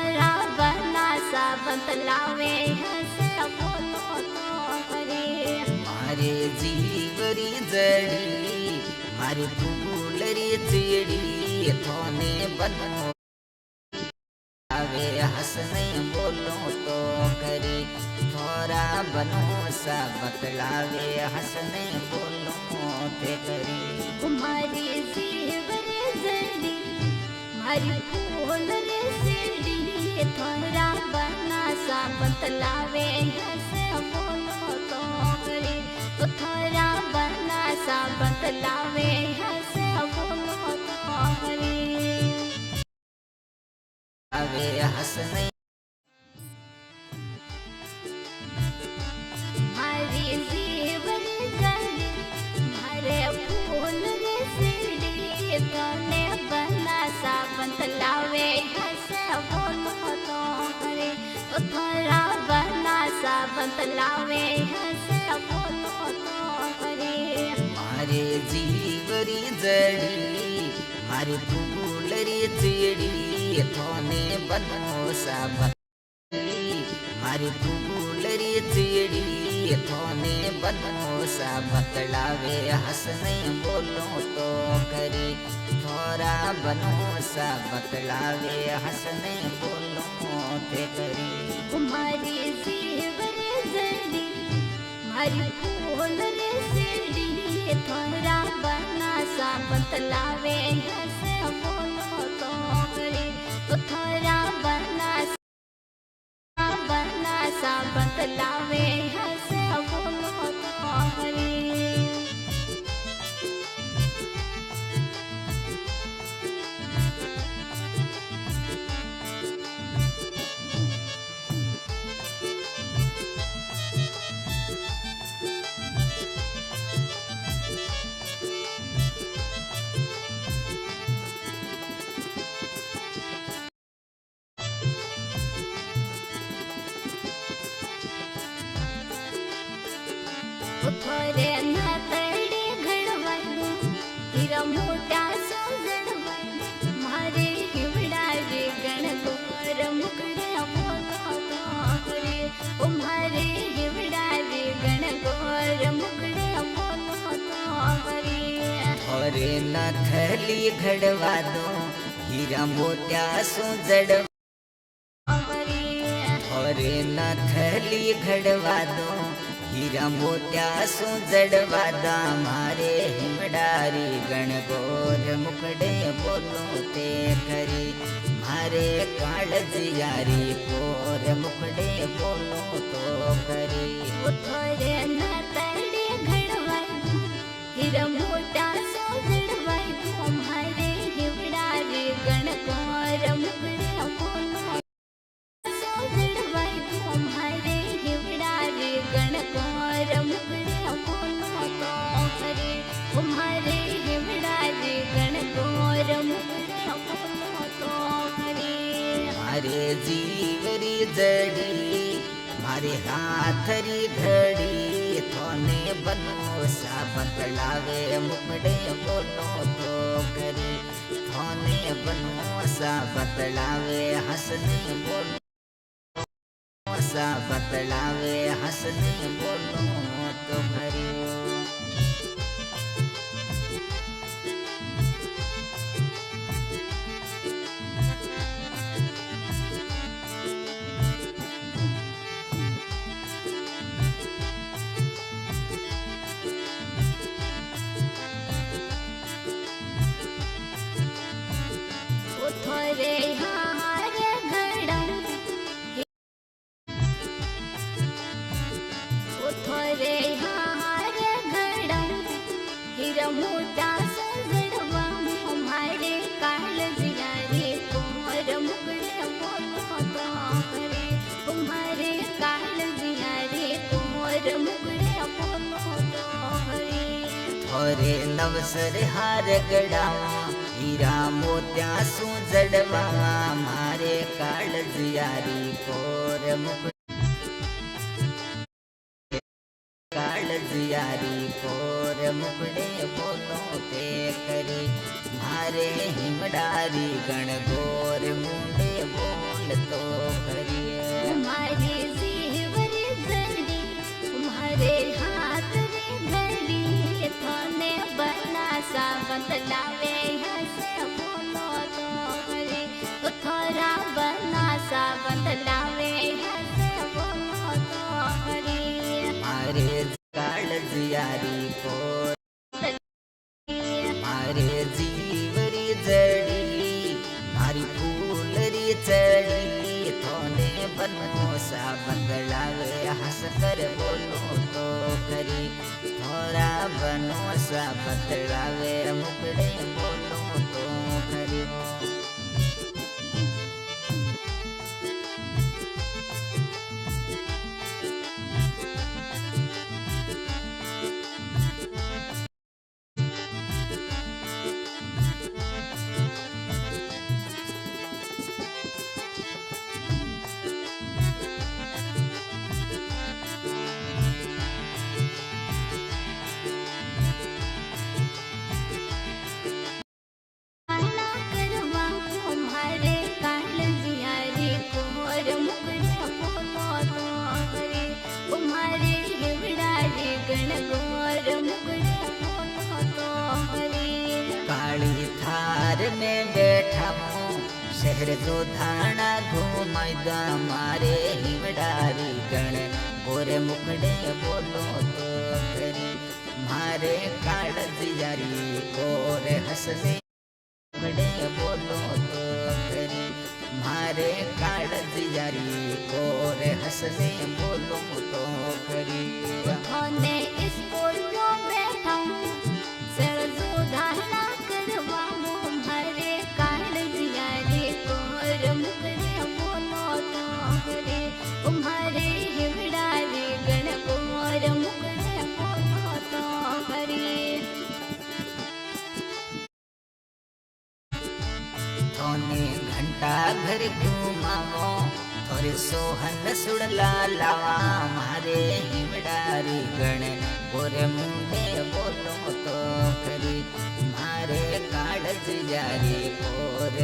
थारा बनासा बतलावे हसे बोलो तो करे। मारे जीवरी जड़ी मारे फूलरी चिड़ी थोने बनो आवे हंसने बोलो तो करे। थोड़ा बनो सा बतलावे हंसने बोलो ते करे। मारी जीवरी जड़ी मारी फूल रे सीढ़ी थोड़ा बनासा बतलावे हसे बोलो तो करे। तो थोड़ा बनासा बतलावे हसे बोलो तो करे। आवे हंसने मारी जीवरी जड़ी मारे फूल रे सीढ़ी तने बनासा बतलावे हसे बोलो तो करे। तो थोड़ा बनासा बतलावे हसे बोलो तो करे। मारे जीवरी जड़ी मारे फूलरी चिड़ी थोने बनो सा मारी फूलरी चिड़ी थोने बनो सा बतलावे हंसने बोलो तो करे। थोड़ा बनो सा बतलावे हंसने बोलो ते करे। मारी जीवरी जड़ी मारी फूल रे सीढ़ी थोड़ा बनासा बतलावे हसे बोलो तो करे। तो थोड़ा बनासा बतलावे हसे बोलो तो करे। थोरे नातडी घडवायलो हिरा मोठ्या सोजडवायलो मारे हिवडारे गणगोर मुकड़े बोलो तो करे। ओ मारे हिवडारे गणगोर मुकड़े बोलो तो करे। थोरे न थली घड़वा दो हीरा मोत्या सो जड़वा। थोरे न थली घड़वा दो हीरा मोत्या सो जड़वा दा मारे हिमडारी गणगोर मुकड़े बोलो ते करे। मारे कालजियारी पोर मुकड़े बोलो तो करे। थोरे नातडी घडवायलो हिरा मोठ्या सोजडवायलो मारे हिवडारे गणगोर मुकड़े बोलो सोजडवायलो मारे हिवडारे गणगोर मुकड़े बोलो तो करे। मारे हिवडारे गणगोर मुकड़े बोलो तो करे। मारे जीवरी जड़ी मारे हाथरी घड़ी थोने बनो सा बतलावे मुकड़े बोलो तो करे। थोने बनो सा बतलावे हंसने बोलो सा बतलावे हंसने बोलो तो करे। थोरे हार घडम थोरे हार घडम हिरा मोठा सजडवा मारे काळजिया रे कोर मुकड़े बोलो तो करे। तुम्हारे काळजिया रे कोर मुकड़े बोलो तो करे। थोरे नवसर हार गड़ावा हीरा मोत्या सो जड़वा मारे कालजियारी कोर मुकड़े कालजियारी कोर मुकड़े बोलो ते करे। मारे हिमडारी गणगोर मुंडे बोल तो बनो सा बदलावे हंस कर बोलो तो खरी थोड़ा बनो सा बदलावे मुकड़े बोलो तो खरी काला करवा हमारे काल जिया रे कोर मुगड़े बोलो तो हरे तुम्हारे हिवड़ा रे गण गोर मुगड़े बोलो तो हरे काली थार में बैठा हूँ शहर जो थाना घूमदा मारे हिमडारी गण गोरे मुकड़े बोलो तो खरी मारे कागज जारी और हंसने मुकड़े बोलो तो खरी मारे कागज जारी और हंसने बोलो तो खरी थाने स्कूल में बैठा सर जो धारणा करवा हमारे काल जिया रे कोर मुगड़े बोलो तो हरे तुम्हारे हिवड़ा रे गण गोर मुगड़े बोलो तो हरे थोने घंटा घर घुमावो थोरे सोहन सुड़ला लावा मारे हिमडारी गण गोरे मुंडे बोलो तो खरी मारे कागज जारी और